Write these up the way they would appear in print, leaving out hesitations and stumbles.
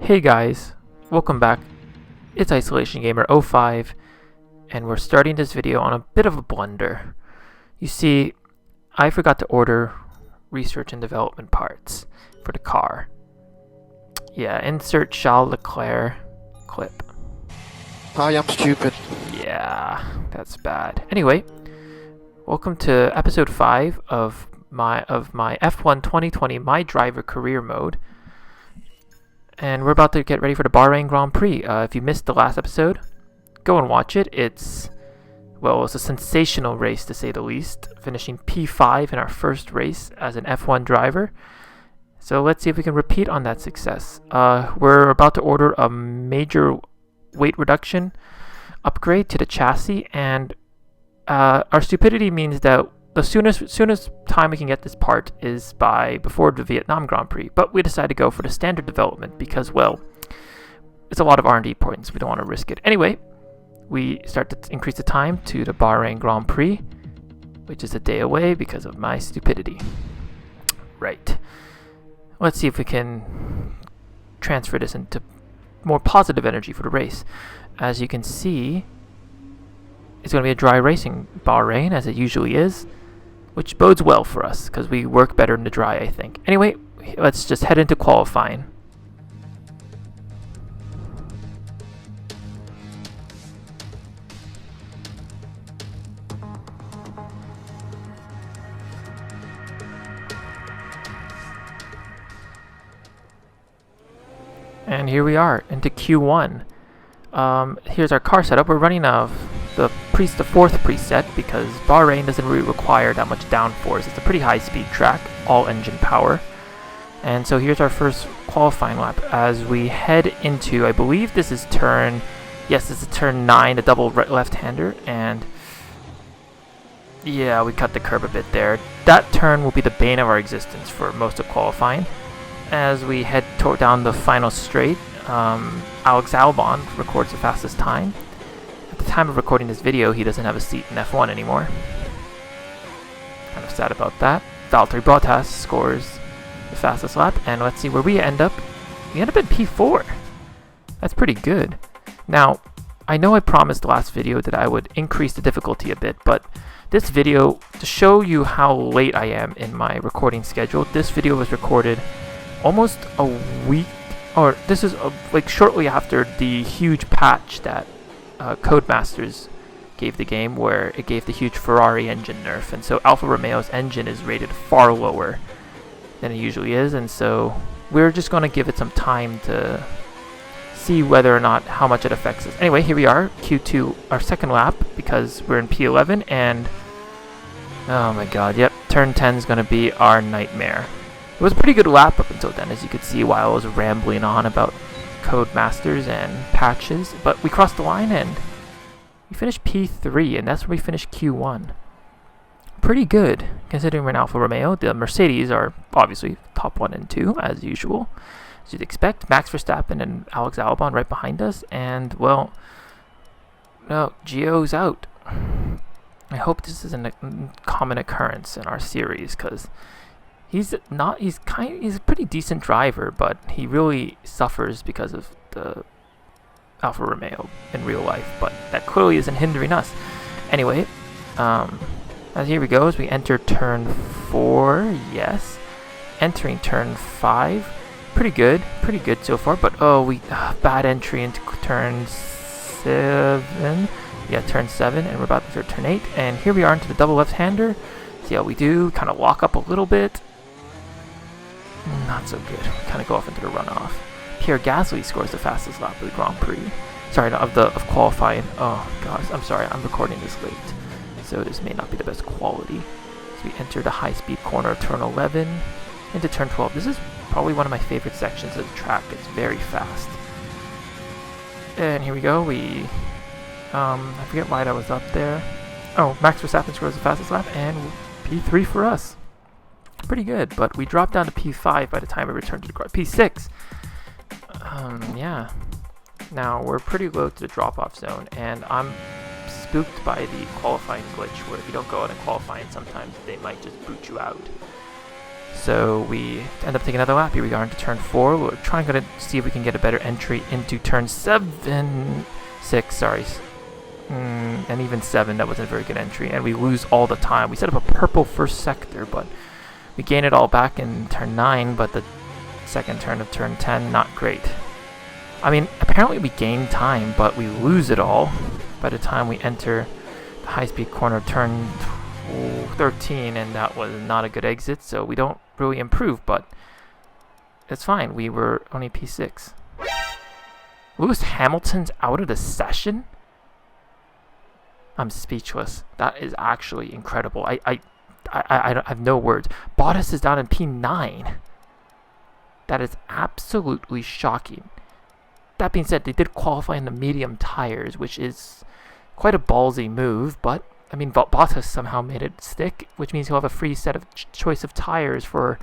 Hey guys, welcome back. It's Isolation Gamer 05 and we're starting this video on a bit of a blunder. You see, I forgot to order research and development parts for the car. Yeah, insert Charles Leclerc clip. Hi, I'm stupid. Yeah, that's bad. Anyway, welcome to episode 5 of my F1 2020 My Driver career mode. And we're about to get ready for the Bahrain Grand Prix. If you missed the last episode, go and watch it. It's a sensational race to say the least, finishing P5 in our first race as an F1 driver. So let's see if we can repeat on that success. We're about to order a major weight reduction upgrade to the chassis, and our stupidity means that the soonest time we can get this part is before the Vietnam Grand Prix, but we decided to go for the standard development because, well, it's a lot of R&D points. We don't want to risk it. Anyway, we start to increase the time to the Bahrain Grand Prix, which is a day away because of my stupidity. Right. Let's see if we can transfer this into more positive energy for the race. As you can see, it's going to be a dry racing Bahrain, as it usually is, which bodes well for us because we work better in the dry, I think. Anyway, let's just head into qualifying. And here we are into Q1. Here's our car setup. We're running the fourth preset because Bahrain doesn't really require that much downforce. It's a pretty high speed track, all engine power. And so here's our first qualifying lap as we head into, I believe this is turn 9, the double left-hander, and yeah, we cut the curb a bit there. That turn will be the bane of our existence for most of qualifying. As we head down the final straight, Alex Albon records the fastest time. At the time of recording this video, he doesn't have a seat in F1 anymore. Kind of sad about that. Valtteri Bottas scores the fastest lap, and let's see where we end up. We end up in P4. That's pretty good. Now, I know I promised last video that I would increase the difficulty a bit, but this video, to show you how late I am in my recording schedule, this video was recorded almost a week, or this is like shortly after the huge patch that Codemasters gave the game, where it gave the huge Ferrari engine nerf, and so Alfa Romeo's engine is rated far lower than it usually is, and so we're just going to give it some time to see whether or not how much it affects us. Anyway, here we are, Q2, our second lap, because we're in P11, and oh my god, yep, turn 10 is going to be our nightmare. It was a pretty good lap up until then, as you could see while I was rambling on about Codemasters and patches, but we crossed the line and we finished P3, and that's where we finished Q1. Pretty good, considering we're an Alfa Romeo. The Mercedes are obviously top 1 and 2, as usual, as you'd expect. Max Verstappen and Alex Albon right behind us, and, well, no, Gio's out. I hope this isn't a common occurrence in our series, because he's a pretty decent driver, but he really suffers because of the Alfa Romeo in real life, but that clearly isn't hindering us. Anyway, as here we go, as we enter turn 4, yes. Entering turn 5, pretty good so far, but bad entry into turn 7. Yeah, turn 7, and we're about to enter turn 8, and here we are into the double left-hander. See how we do, kind of lock up a little bit. Not so good. We kind of go off into the runoff. Pierre Gasly scores the fastest lap of the Grand Prix. Sorry, of qualifying. Oh gosh, I'm sorry. I'm recording this late, so this may not be the best quality. So we enter the high-speed corner of turn 11 into turn 12. This is probably one of my favorite sections of the track. It's very fast. And here we go. I forget why that was up there. Oh, Max Verstappen scores the fastest lap, and P3 for us. Pretty good, but we dropped down to P5 by the time we returned to the car. P6. Yeah. Now, we're pretty low to the drop-off zone, and I'm spooked by the qualifying glitch, where if you don't go out in qualifying, sometimes they might just boot you out. so we end up taking another lap. Here we are into turn 4. We're trying to see if we can get a better entry into turn 6, sorry. And even 7, that wasn't a very good entry. And we lose all the time. We set up a purple first sector, but we gain it all back in turn 9, but the second turn of turn 10, not great. I mean, apparently we gain time, but we lose it all by the time we enter the high-speed corner turn 13, and that was not a good exit, so we don't really improve, but it's fine. We were only P6. Lewis Hamilton's out of the session? I'm speechless. That is actually incredible. I have no words. Bottas is down in P9. That is absolutely shocking. That being said, they did qualify in the medium tires, which is quite a ballsy move, but I mean, Bottas somehow made it stick, which means he'll have a free set of choice of tires for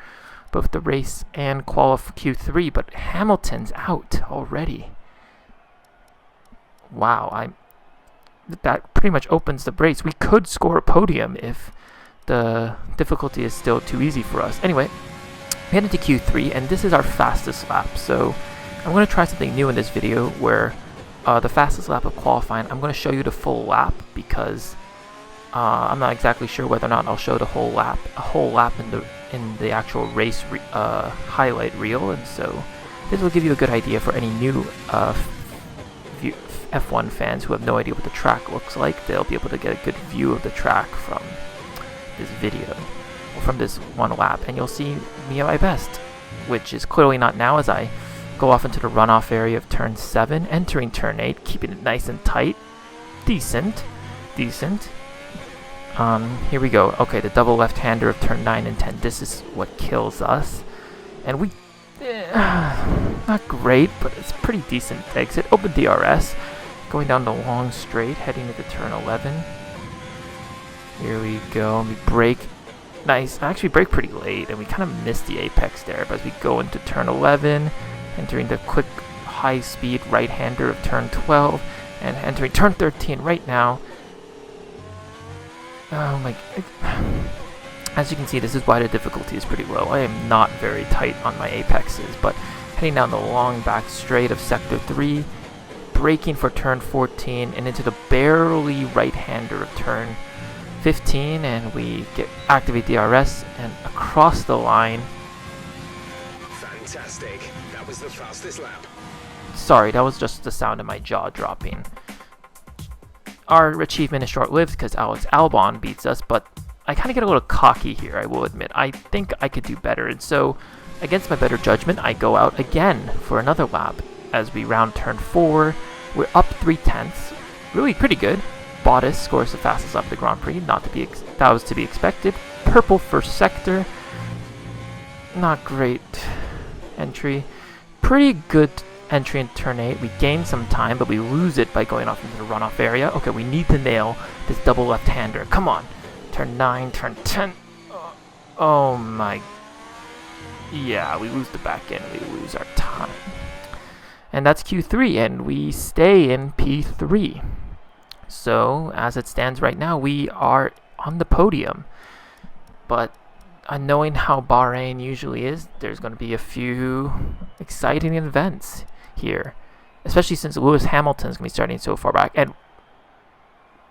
both the race and Q3, but Hamilton's out already. Wow, that pretty much opens the race. We could score a podium if the difficulty is still too easy for us. Anyway, we head into Q3, and this is our fastest lap, so I'm going to try something new in this video where the fastest lap of qualifying, I'm going to show you the full lap because I'm not exactly sure whether or not I'll show a whole lap in the actual race highlight reel, and so this will give you a good idea for any new F1 fans who have no idea what the track looks like. They'll be able to get a good view of the track from this video, or from this one lap, and you'll see me at my best, which is clearly not now as I go off into the runoff area of turn 7, entering turn 8, keeping it nice and tight. Decent. Here we go. Okay, the double left-hander of turn 9 and 10. This is what kills us. And we... not great, but it's pretty decent exit. Open DRS. Going down the long straight, heading into turn 11. Here we go. We brake. Nice. I actually brake pretty late, and we kind of missed the apex there. But as we go into turn 11, entering the quick high-speed right-hander of turn 12, and entering turn 13 right now. Oh my... As you can see, this is why the difficulty is pretty low. I am not very tight on my apexes, but heading down the long back straight of sector 3, braking for turn 14, and into the barely right-hander of turn 15, and we activate DRS, and across the line. Fantastic. That was the fastest lap. Sorry, that was just the sound of my jaw dropping. Our achievement is short-lived because Alex Albon beats us, but I kind of get a little cocky here, I will admit. I think I could do better, and so against my better judgment, I go out again for another lap. As we round turn 4, we're up 3/10, really pretty good. Bottas scores the fastest lap of the Grand Prix, that was to be expected. Purple first sector, not great entry. Pretty good entry in turn 8. We gain some time, but we lose it by going off into the runoff area. Okay, we need to nail this double left-hander. Come on. Turn 9, turn 10. Oh my. Yeah, we lose the back end. We lose our time. And that's Q3, and we stay in P3. So, as it stands right now, we are on the podium. But knowing how Bahrain usually is, there's going to be a few exciting events here. Especially since Lewis Hamilton's going to be starting so far back. And,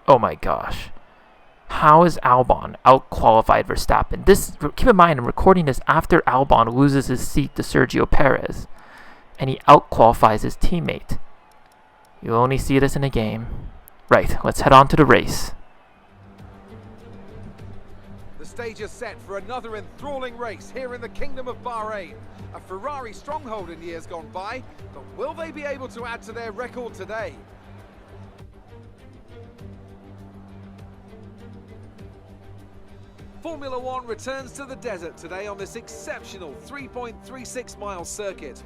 oh my gosh. How is Albon out-qualified Verstappen? Keep in mind, I'm recording this after Albon loses his seat to Sergio Perez. And he out-qualifies his teammate. You'll only see this in a game. Right, let's head on to the race. The stage is set for another enthralling race here in the Kingdom of Bahrain. A Ferrari stronghold in years gone by, but will they be able to add to their record today? Formula One returns to the desert today on this exceptional 3.36 mile circuit.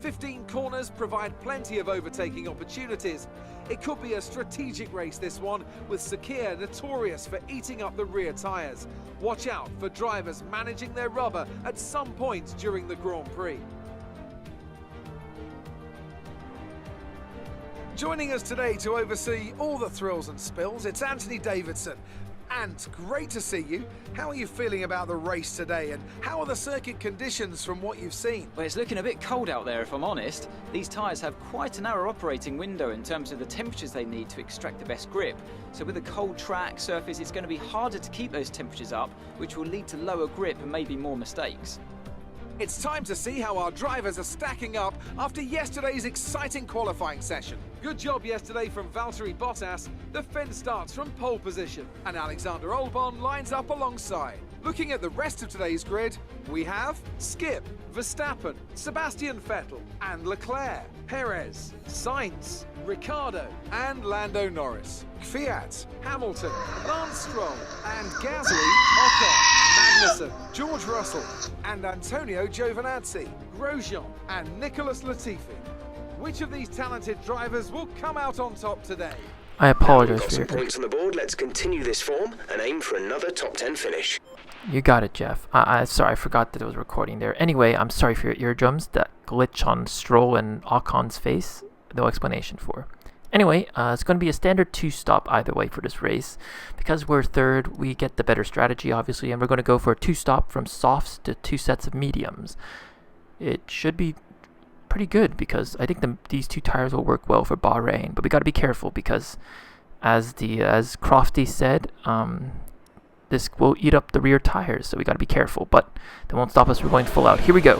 15 corners provide plenty of overtaking opportunities. It could be a strategic race, this one, with Sakir notorious for eating up the rear tyres. Watch out for drivers managing their rubber at some point during the Grand Prix. Joining us today to oversee all the thrills and spills, it's Anthony Davidson. And great to see you. How are you feeling about the race today, and how are the circuit conditions from what you've seen? Well, it's looking a bit cold out there, if I'm honest. These tyres have quite a narrow operating window in terms of the temperatures they need to extract the best grip. So with a cold track surface, it's going to be harder to keep those temperatures up, which will lead to lower grip and maybe more mistakes. It's time to see how our drivers are stacking up after yesterday's exciting qualifying session. Good job yesterday from Valtteri Bottas. The Finn starts from pole position, and Alexander Albon lines up alongside. Looking at the rest of today's grid, we have Skip, Verstappen, Sebastian Vettel, and Leclerc, Perez, Sainz, Ricciardo, and Lando Norris, Fiat, Hamilton, Lance Stroll, and Gasly, Ocon, Magnussen, George Russell, and Antonio Giovinazzi, Grosjean, and Nicholas Latifi. Which of these talented drivers will come out on top today? I apologize Got for some your... points on the board. Let's continue this form and aim for another top 10 finish. You got it, Jeff. Sorry, I forgot that it was recording there. Anyway, I'm sorry for your eardrums. That glitch on Stroll and Ocon's face, no explanation for. Anyway, it's going to be a standard 2-stop either way for this race. Because we're third, we get the better strategy, obviously, and we're going to go for a 2-stop from softs to 2 sets of mediums. It should be pretty good because I think these 2 tires will work well for Bahrain, but we got to be careful because, as Crofty said, this will eat up the rear tires, so we got to be careful. But they won't stop us. We're going full out. Here we go.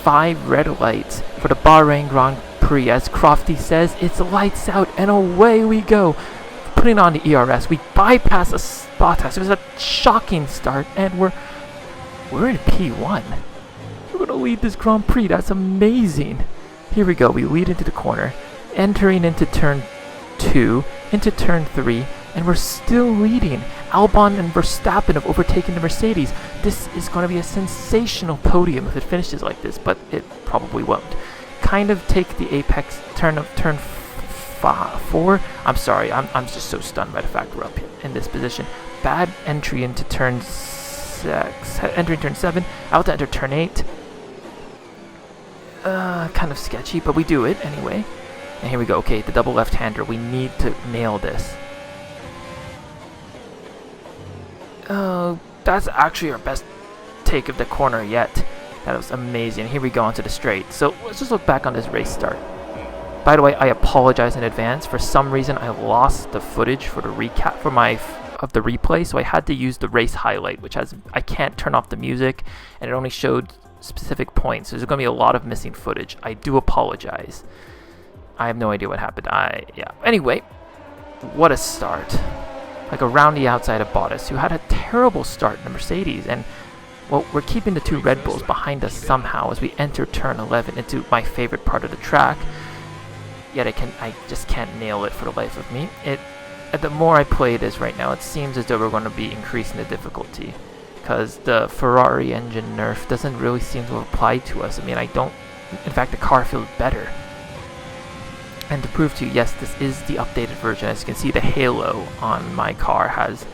5 red lights for the Bahrain Grand Prix. As Crofty says, it's lights out, and away we go. Putting on the ERS, we bypass a spot test. It was a shocking start, and we're in P1. We're going to lead this Grand Prix. That's amazing. Here we go. We lead into the corner, entering into turn 2, into turn 3, and we're still leading. Albon and Verstappen have overtaken the Mercedes. This is going to be a sensational podium if it finishes like this, but it probably won't. Kind of take the apex turn of turn 4. I'm sorry. I'm just so stunned by the fact we're up here in this position. Bad entry into turn 6. Entering turn 7. Out to enter turn 8. Kind of sketchy, but we do it anyway. And here we go. Okay, the double left-hander. We need to nail this. That's actually our best take of the corner yet. That was amazing. Here we go onto the straight. So let's just look back on this race start. By the way, I apologize in advance. For some reason, I lost the footage for the recap of the replay, so I had to use the race highlight, which I can't turn off the music, and it only showed specific points. So there's going to be a lot of missing footage. I do apologize. I have no idea what happened. Yeah. Anyway, what a start. Like around the outside of Bottas, who had a terrible start in the Mercedes, and well, we're keeping the 2 Red Bulls behind us somehow as we enter turn 11 into my favorite part of the track. Yet I just can't nail it for the life of me. The more I play this right now, it seems as though we're going to be increasing the difficulty, because the Ferrari engine nerf doesn't really seem to apply to us. I mean, in fact, the car feels better. And to prove to you, yes, this is the updated version. As you can see, the halo on my car has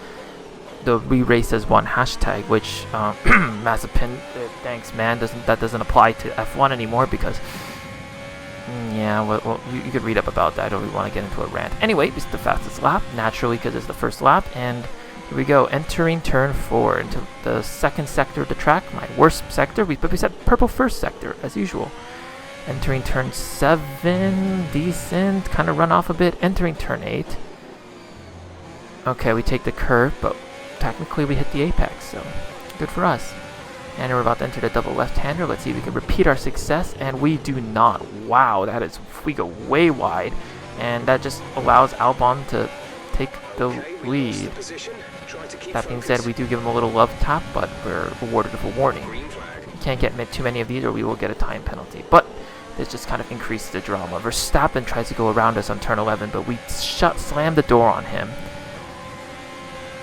the re-race as 1 hashtag, which Mazepin, thanks man, that doesn't apply to F1 anymore because, yeah, well you could read up about that. I don't really want to get into a rant. Anyway, it's the fastest lap, naturally, because it's the first lap, and here we go, entering turn 4 into the 2nd sector of the track, my worst sector. But we said purple first sector, as usual. Entering turn 7, decent, kind of run off a bit. Entering turn 8. Okay, we take the curve, but technically we hit the apex, so good for us. And we're about to enter the double left-hander. Let's see if we can repeat our success, and we do not. Wow, we go way wide, and that just allows Albon to take the lead. That being said, we do give him a little love tap, but we're rewarded with a warning. You can't get too many of these or we will get a time penalty. But this just kind of increases the drama. Verstappen tries to go around us on turn 11, but we slam the door on him.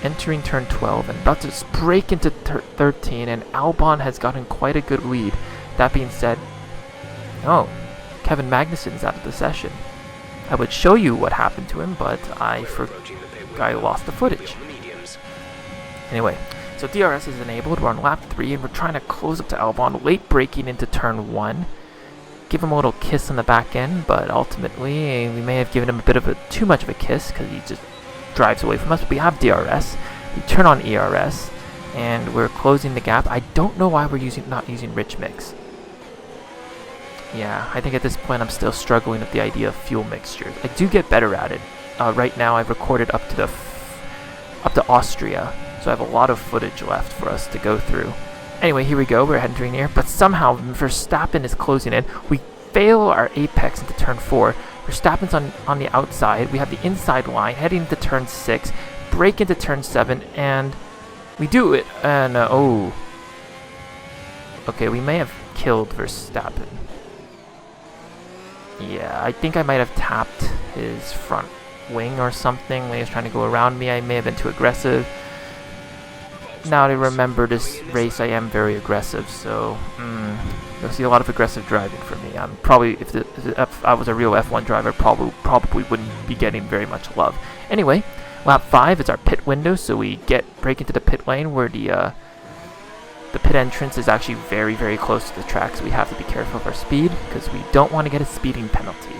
Entering turn 12 and about to break into 13, and Albon has gotten quite a good lead. That being said, Kevin Magnussen's out of the session. I would show you what happened to him, but I lost the footage. Anyway, so DRS is enabled. We're on lap 3, and we're trying to close up to Albon, late braking into turn 1. Give him a little kiss on the back end, but ultimately we may have given him a bit of too much of a kiss because he just drives away from us. We have DRS. We turn on ERS, and we're closing the gap. I don't know why we're not using rich mix. Yeah, I think at this point I'm still struggling with the idea of fuel mixtures. I do get better at it. Right now I've recorded up to Austria, so I have a lot of footage left for us to go through. Anyway, here we go. We're entering here, but somehow Verstappen is closing in. We fail our apex into turn 4. Verstappen's on the outside. We have the inside line heading into turn 6, brake into turn 7, and we do it. And oh, okay, we may have killed Verstappen. Yeah, I think I might have tapped his front wing or something when he was trying to go around me. I may have been too aggressive. Now to remember this race, I am very aggressive, so you'll see a lot of aggressive driving from me. I'm probably, if I was a real F1 driver, probably wouldn't be getting very much love. Anyway, lap 5 is our pit window, so we break into the pit lane where the pit entrance is actually very, very close to the track, so we have to be careful of our speed because we don't want to get a speeding penalty.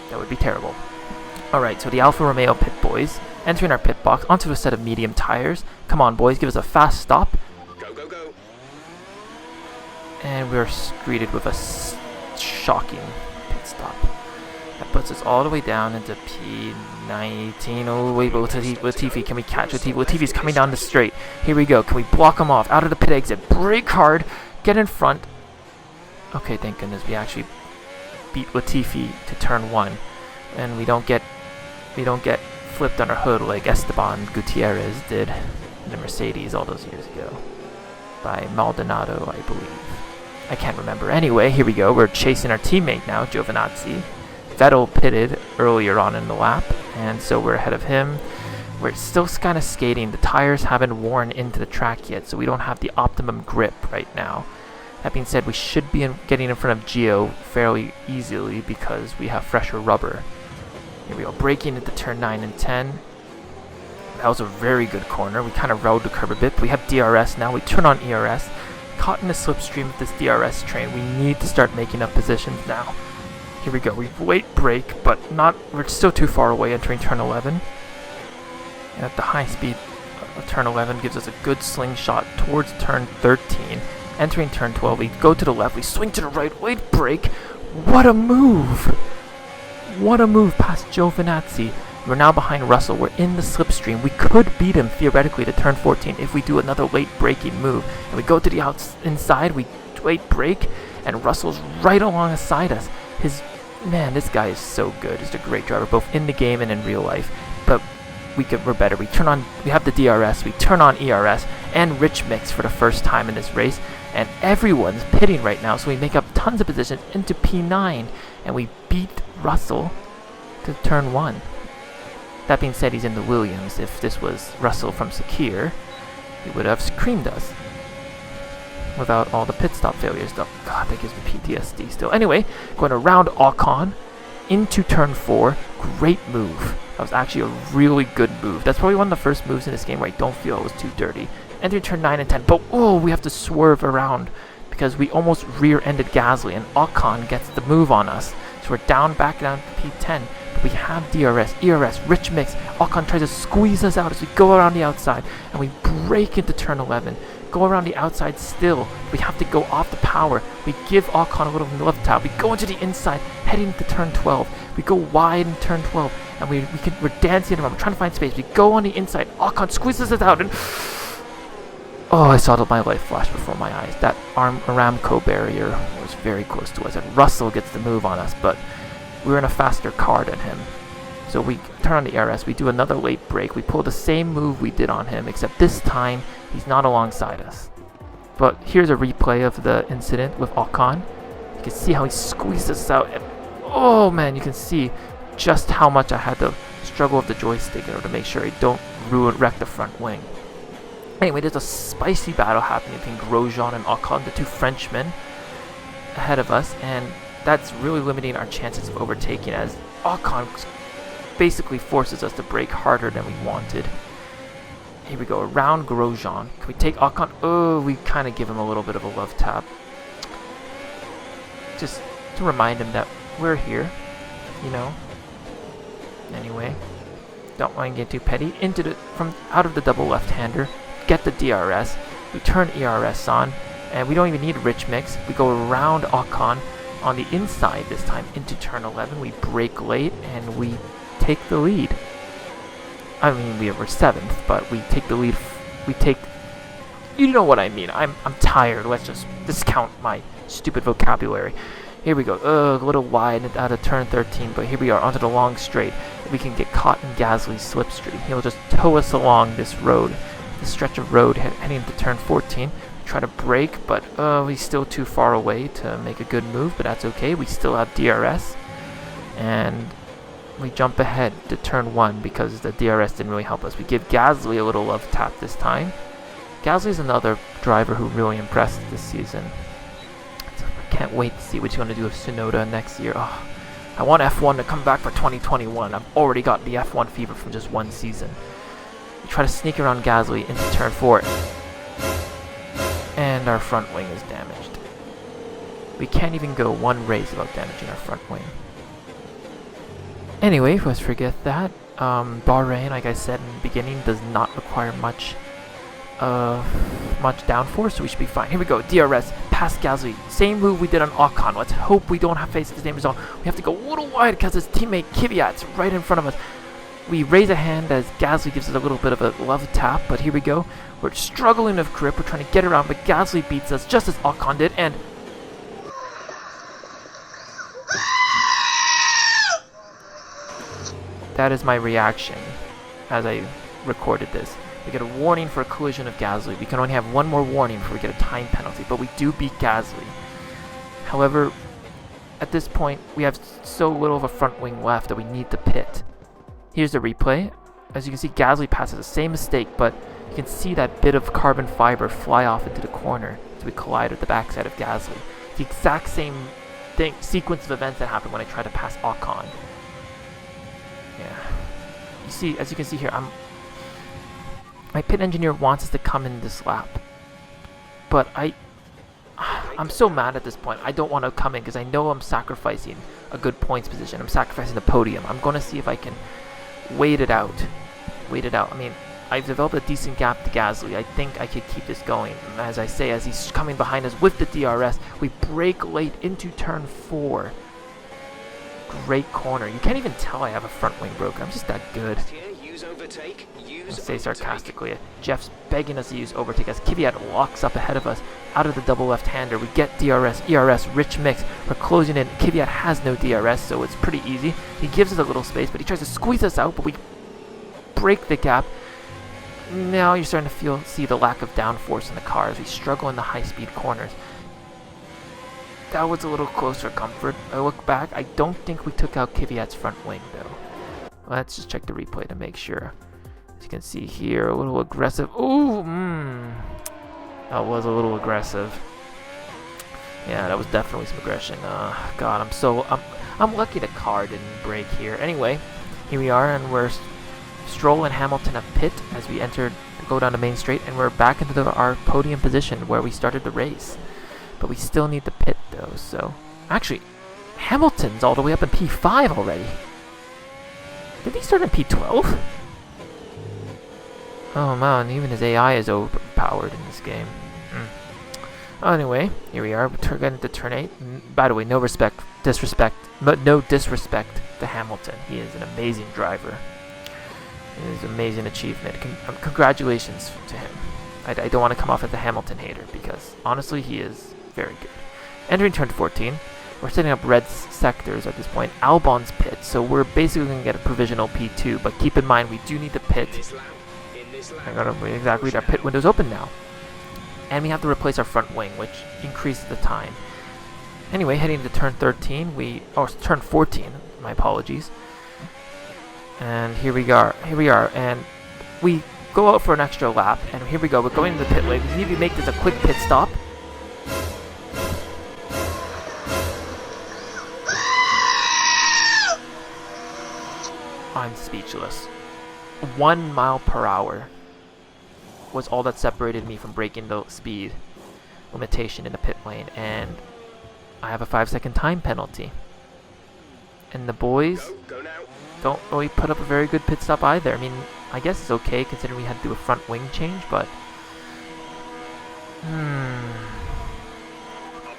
That would be terrible. Alright, so the Alfa Romeo pit boys entering our pit box onto a set of medium tires. Come on, boys, give us a fast stop. Go, go, go. And we're greeted with a shocking pit stop. That puts us all the way down into P19. Oh, wait, Latifi, can we catch Latifi? Latifi's coming down the straight. Here we go. Can we block him off? Out of the pit exit. Brake hard. Get in front. Okay, thank goodness we actually beat Latifi to turn 1. And we don't get flipped on our hood like Esteban Gutierrez did in the Mercedes all those years ago. By Maldonado, I believe. I can't remember. Anyway, here we go. We're chasing our teammate now, Giovinazzi. Vettel pitted earlier on in the lap, and so we're ahead of him. We're still kind of skating. The tires haven't worn into the track yet, so we don't have the optimum grip right now. That being said, we should be getting in front of Gio fairly easily because we have fresher rubber. Here we go, braking into turn 9 and 10. That was a very good corner. We kind of rode the curb a bit, but we have DRS now. We turn on ERS. Caught in the slipstream of this DRS train. We need to start making up positions now. Here we go. We late brake, but we're still too far away entering turn 11. And at the high speed of turn 11 gives us a good slingshot towards turn 13. Entering turn 12, we go to the left, we swing to the right, late brake. What a move! What a move past Giovinazzi. We're now behind Russell. We're in the slipstream. We could beat him theoretically to turn 14 if we do another late braking move. And we go to the inside, we late brake, and Russell's right alongside us. Man, this guy is so good. He's a great driver, both in the game and in real life. But we're better. We have the DRS, we turn on ERS and rich mix for the first time in this race, and everyone's pitting right now, so we make up tons of positions into P9, and we beat Russell to turn 1. That being said, he's in the Williams. If this was Russell from Sakir, he would have creamed us without all the pit stop failures. Oh, God, that gives me PTSD still. Anyway, going around Ocon into turn 4. Great move. That was actually a really good move. That's probably one of the first moves in this game where I don't feel it was too dirty. Entering turn 9 and 10, but we have to swerve around because we almost rear-ended Gasly, and Ocon gets the move on us. So we're back down to P10, but we have DRS, ERS, rich mix. Ocon tries to squeeze us out as we go around the outside, and we break into turn 11. Go around the outside still. We have to go off the power. We give Ocon a little left tap. We go into the inside, heading into turn 12. We go wide in turn 12, and we're dancing around. We're trying to find space. We go on the inside. Ocon squeezes us out, and I saw my life flash before my eyes. That Aramco barrier was very close to us, and Russell gets the move on us, but we're in a faster car than him. So we turn on the ERS, we do another late brake, we pull the same move we did on him, except this time he's not alongside us. But here's a replay of the incident with Ocon. You can see how he squeezed us out, and oh man, you can see just how much I had to struggle with the joystick in order to make sure I don't wreck the front wing. Anyway, there's a spicy battle happening between Grosjean and Ocon, the two Frenchmen ahead of us, and that's really limiting our chances of overtaking as Ocon basically forces us to brake harder than we wanted. Here we go, around Grosjean. Can we take Ocon? Oh, we kind of give him a little bit of a love tap. Just to remind him that we're here, you know. Anyway, Don't want to get too petty. Out of the double left-hander, get the DRS. We turn ERS on, and we don't even need rich mix. We go around Ocon on the inside this time into turn 11. We brake late, and we take the lead. I mean, we were 7th, but we take the lead. You know what I mean. I'm tired. Let's just discount my stupid vocabulary. Here we go. A little wide out of turn 13, but here we are onto the long straight. We can get caught in Gasly's slipstream. He'll just tow us along this road, this stretch of road heading into turn 14. Try to brake, but he's still too far away to make a good move, but that's okay. We still have DRS, and we jump ahead to turn 1 because the DRS didn't really help us. We give Gasly a little love tap this time. Gasly's another driver who really impressed this season. I can't wait to see what he's going to do with Tsunoda next year. Oh, I want F1 to come back for 2021. I've already got the F1 fever from just one season. We try to sneak around Gasly into turn 4. And our front wing is damaged. We can't even go one race without damaging our front wing. Anyway, let's forget that. Bahrain, like I said in the beginning, does not require much downforce, so we should be fine. Here we go, DRS, past Gasly. Same move we did on Ocon. Let's hope we don't have to face the same result. We have to go a little wide because his teammate Kvyat's right in front of us. We raise a hand as Gasly gives us a little bit of a love tap, but here we go. We're struggling with grip, we're trying to get around, but Gasly beats us just as Ocon did, and that is my reaction as I recorded this. We get a warning for a collision of Gasly. We can only have one more warning before we get a time penalty, but we do beat Gasly. However, at this point, we have so little of a front wing left that we need to pit. Here's the replay. As you can see, Gasly passes the same mistake, but you can see that bit of carbon fiber fly off into the corner as we collide with the backside of Gasly. The exact same sequence of events that happened when I tried to pass Ocon. Yeah. You see, as you can see here, my pit engineer wants us to come in this lap, but I'm so mad at this point. I don't want to come in because I know I'm sacrificing a good points position. I'm sacrificing the podium. I'm going to see if I can wait it out. I mean, I've developed a decent gap to Gasly. I think I could keep this going. As I say, as he's coming behind us with the DRS, we brake late into turn 4. Great corner. You can't even tell I have a front wing broken. I'm just that good. I say sarcastically. Jeff's begging us to use overtake as Kvyat locks up ahead of us out of the double left-hander. We get DRS, ERS, rich mix. We're closing in. Kvyat has no DRS, so it's pretty easy. He gives us a little space, but he tries to squeeze us out, but we break the gap. Now you're starting to see the lack of downforce in the car as we struggle in the high-speed corners. That was a little close for comfort. I look back, I don't think we took out Kvyat's front wing, though. Let's just check the replay to make sure. As you can see here, a little aggressive. Ooh, that was a little aggressive. Yeah, that was definitely some aggression. God, I'm lucky the car didn't break here. Anyway, here we are, and we're Stroll and Hamilton have pit as we go down the main straight, and we're back into our podium position where we started the race. But we still need the pit, though. So, actually, Hamilton's all the way up in P5 already. Did he start in P12? Oh man, even his AI is overpowered in this game. Anyway, here we are. We're getting to turn 8. By the way, no disrespect to Hamilton. He is an amazing driver. It is an amazing achievement. Congratulations to him. I don't want to come off as a Hamilton hater because honestly, he is very good. Entering turn 14. We're setting up red sectors at this point. Albon's pit, so we're basically going to get a provisional P2, but keep in mind we do need the pit. Exactly, our pit window's open now. And we have to replace our front wing, which increases the time. Anyway, heading to turn 13, turn 14, my apologies. And here we are, and we go out for an extra lap, and here we go, we're going to the pit lane. We need to make this a quick pit stop. I'm speechless. 1 mile per hour was all that separated me from breaking the speed limitation in the pit lane, and I have a 5-second time penalty. And the boys, don't really put up a very good pit stop either. I mean, I guess it's okay considering we had to do a front wing change, but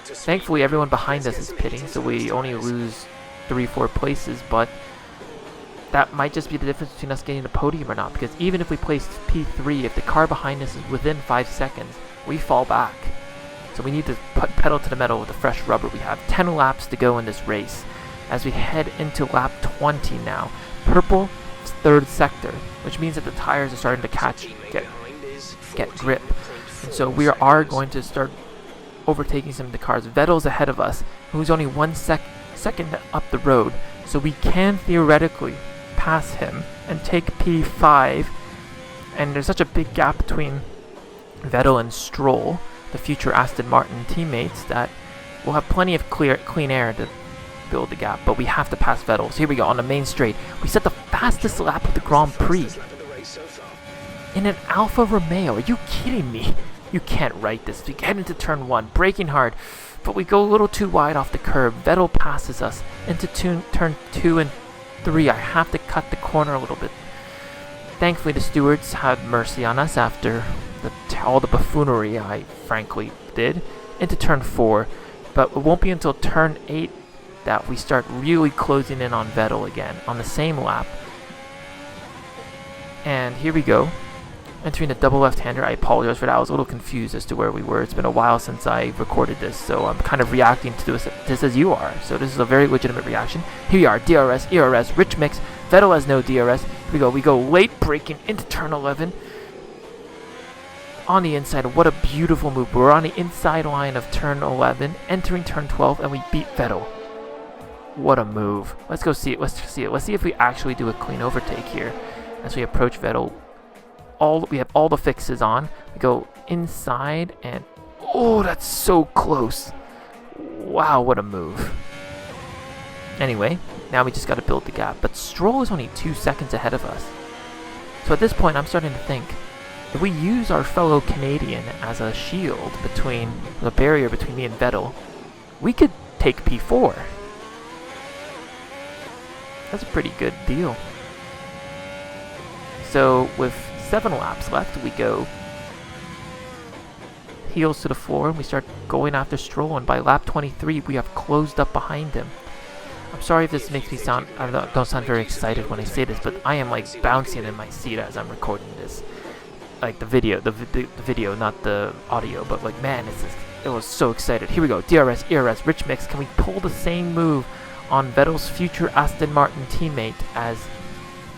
thankfully everyone behind us is pitting, so we only lose 3-4 places, but that might just be the difference between us getting the podium or not, because even if we placed P3, if the car behind us is within 5 seconds, we fall back. So we need to put pedal to the metal with the fresh rubber. We have 10 laps to go in this race as we head into lap 20 now. Purple is third sector, which means that the tires are starting to get grip. And so we are going to start overtaking some of the cars. Vettel's ahead of us, who's only 1 second up the road. So we can theoretically pass him and take P5. And there's such a big gap between Vettel and Stroll, the future Aston Martin teammates, that we'll have plenty of clean air to build the gap, but we have to pass Vettel. So here we go on the main straight. We set the fastest lap of the Grand Prix in an Alfa Romeo. Are you kidding me? You can't write this. We get into turn 1, braking hard, but we go a little too wide off the curb. Vettel passes us into turn 2 and 3. I have to cut the corner a little bit. Thankfully, the stewards had mercy on us after all the buffoonery I frankly did into turn 4, but it won't be until turn 8 that we start really closing in on Vettel again on the same lap. And here we go, entering a double left-hander. I apologize for that. I was a little confused as to where we were. It's been a while since I recorded this, so I'm kind of reacting to this as you are. So this is a very legitimate reaction. Here we are, DRS, ERS, rich mix. Vettel has no DRS. Here we go late braking into turn 11. On the inside, what a beautiful move. We're on the inside line of turn 11, entering turn 12, and we beat Vettel. What a move. Let's go see it. Let's see it. Let's see if we actually do a clean overtake here as we approach Vettel. We have all the fixes on. We go inside, and oh, that's so close. Wow, what a move. Anyway, now we just got to build the gap. But Stroll is only 2 seconds ahead of us. So at this point, I'm starting to think, if we use our fellow Canadian as a shield between the barrier between me and Vettel, we could take P4. That's a pretty good deal. So with 7 laps left, we go heels to the floor and we start going after Stroll, and by lap 23 we have closed up behind him. I'm sorry if this makes me sound, I don't sound very excited when I say this, but I am like bouncing in my seat as I'm recording this. Like the video, the video, not the audio, but like, man, it was so excited. Here we go, DRS, ERS, rich mix. Can we pull the same move on Vettel's future Aston Martin teammate as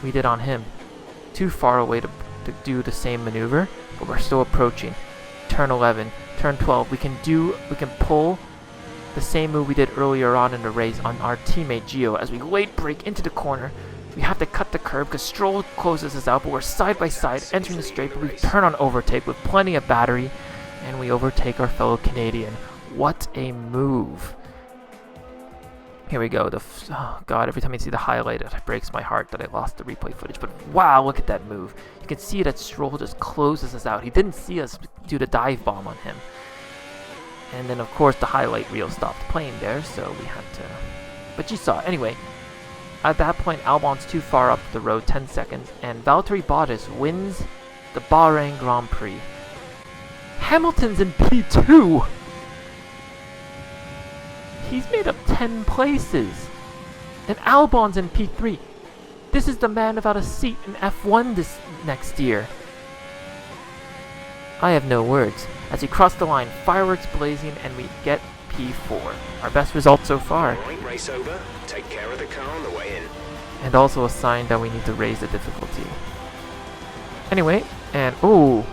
we did on him? Too far away to do the same maneuver, but we're still approaching. Turn 11, turn 12, we can pull the same move we did earlier on in the race on our teammate Gio as we late brake into the corner. We have to cut the curb because Stroll closes us out, but we're side by side entering the straight, but we turn on overtake with plenty of battery, and we overtake our fellow Canadian. What a move. Here we go. Oh god, every time I see the highlight, it breaks my heart that I lost the replay footage. But wow, look at that move. You can see that Stroll just closes us out. He didn't see us do the dive bomb on him. And then, of course, the highlight reel stopped playing there, so we had to... But you saw it. Anyway, at that point, Albon's too far up the road, 10 seconds, and Valtteri Bottas wins the Bahrain Grand Prix. Hamilton's in P2! He's made up 10 places. And Albon's in P3. This is the man without a seat in F1 this next year. I have no words. As we cross the line, fireworks blazing, and we get P4. Our best result so far. Race over. Take care of the car on the way in. And also a sign that we need to raise the difficulty. Anyway, and ooh,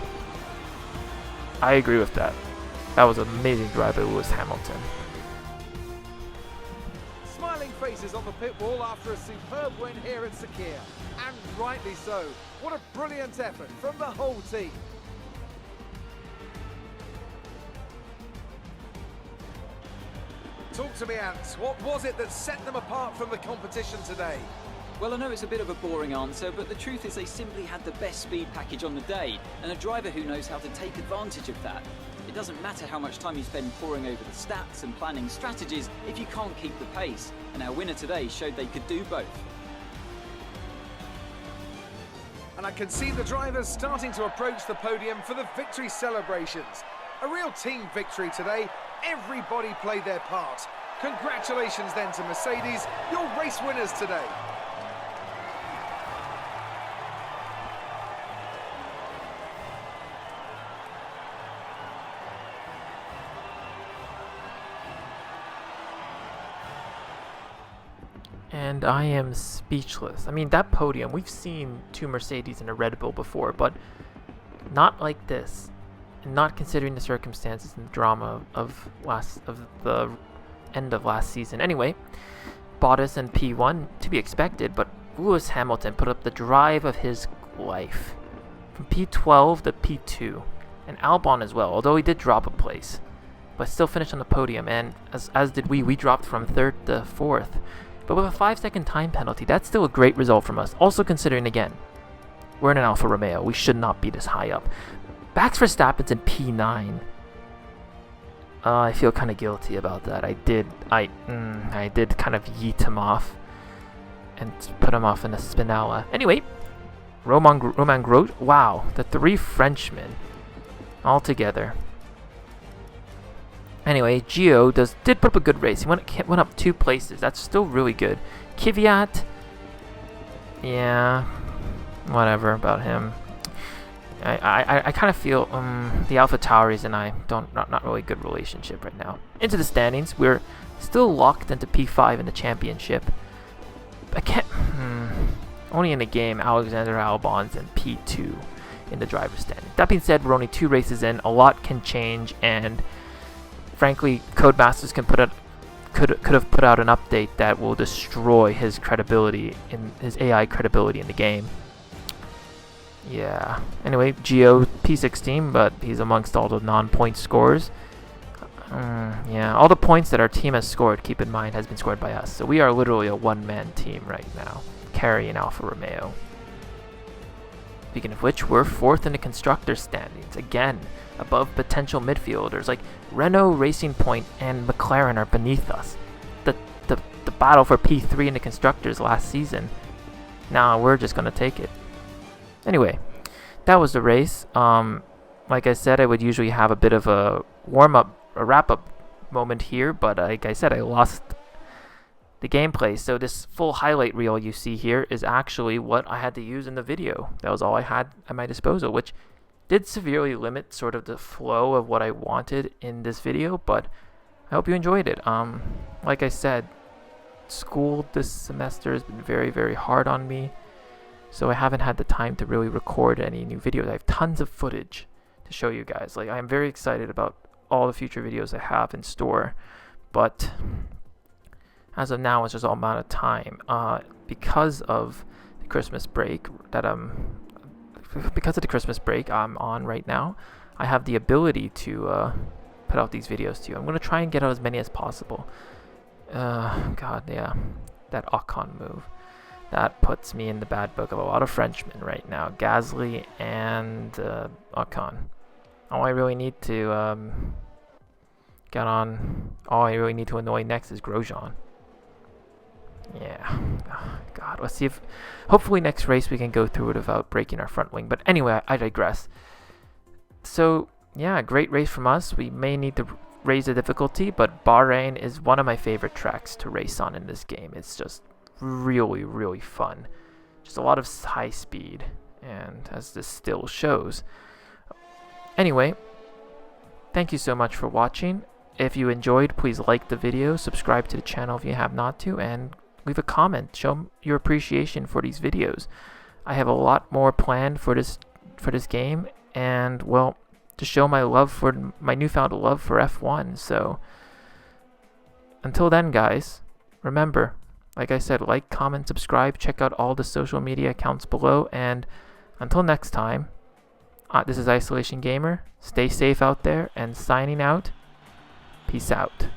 I agree with that. That was an amazing drive by Lewis Hamilton. Smiling faces on the pit wall after a superb win here at Sakir. And rightly so. What a brilliant effort from the whole team. Talk to me, Ants. What was it that set them apart from the competition today? Well, I know it's a bit of a boring answer, but the truth is they simply had the best speed package on the day, and a driver who knows how to take advantage of that. It doesn't matter how much time you spend poring over the stats and planning strategies if you can't keep the pace, and our winner today showed they could do both. And I can see the drivers starting to approach the podium for the victory celebrations. A real team victory today. Everybody played their part. Congratulations then to Mercedes, your race winners today. And I am speechless. I mean, that podium, we've seen two Mercedes and a Red Bull before, but not like this. And not considering the circumstances and the drama of the end of last season. Anyway, Bottas and P1 to be expected, but Lewis Hamilton put up the drive of his life. From P12 to P2. And Albon as well, although he did drop a place. But still finished on the podium, and as did we. We dropped from 3rd to 4th. But with a 5-second time penalty, that's still a great result from us. Also considering, again, we're in an Alfa Romeo. We should not be this high up. Max Verstappen's in P9. I feel kind of guilty about that. I did kind of yeet him off and put him off in a Spinella. Anyway, Romain Grosjean. Wow, the 3 Frenchmen all together. Anyway, Gio did put up a good race. He went up 2 places. That's still really good. Kvyat, yeah, whatever about him. I kind of feel the AlphaTauris and I not really good relationship right now. Into the standings, we're still locked into P5 in the championship. I can't. Only in the game, Alexander Albon's in P2 in the driver's standing. That being said, we're only 2 races in. A lot can change, and frankly, Codemasters could have put out an update that will destroy his credibility his AI credibility in the game. Yeah. Anyway, Gio P16, but he's amongst all the non-point scorers. Yeah, all the points that our team has scored, keep in mind, has been scored by us. So we are literally a one-man team right now, carrying Alfa Romeo. Speaking of which, we're 4th in the constructors standings again, above potential midfielders like Renault, Racing Point, and McLaren are beneath us. The battle for P3 in the constructors last season. Now we're just gonna take it. Anyway, that was the race. Like I said, I would usually have a bit of a wrap-up moment here, but like I said, I lost the gameplay. So this full highlight reel you see here is actually what I had to use in the video. That was all I had at my disposal, which did severely limit sort of the flow of what I wanted in this video, but I hope you enjoyed it. Like I said, school this semester has been very, very hard on me. So I haven't had the time to really record any new videos. I have tons of footage to show you guys. Like, I'm very excited about all the future videos I have in store. But as of now, it's just all amount of time. Because of the Christmas break I'm on right now, I have the ability to put out these videos to you. I'm going to try and get out as many as possible. God, yeah. That Ocon move. That puts me in the bad book of a lot of Frenchmen right now. Gasly and Ocon. All I really need to annoy next is Grosjean. Yeah. Oh, God, let's see if... Hopefully next race we can go through it without breaking our front wing. But anyway, I digress. So, yeah, great race from us. We may need to raise the difficulty, but Bahrain is one of my favorite tracks to race on in this game. It's just really, really fun. Just a lot of high speed, and as this still shows. Anyway, thank you so much for watching. If you enjoyed, please like the video, subscribe to the channel if you have not to, and leave a comment. Show your appreciation for these videos. I have a lot more planned for this game, and well, to show my newfound love for F1. So until then, guys, remember, like I said, like, comment, subscribe, check out all the social media accounts below, and until next time, this is Isolation Gamer. Stay safe out there, and signing out. Peace out.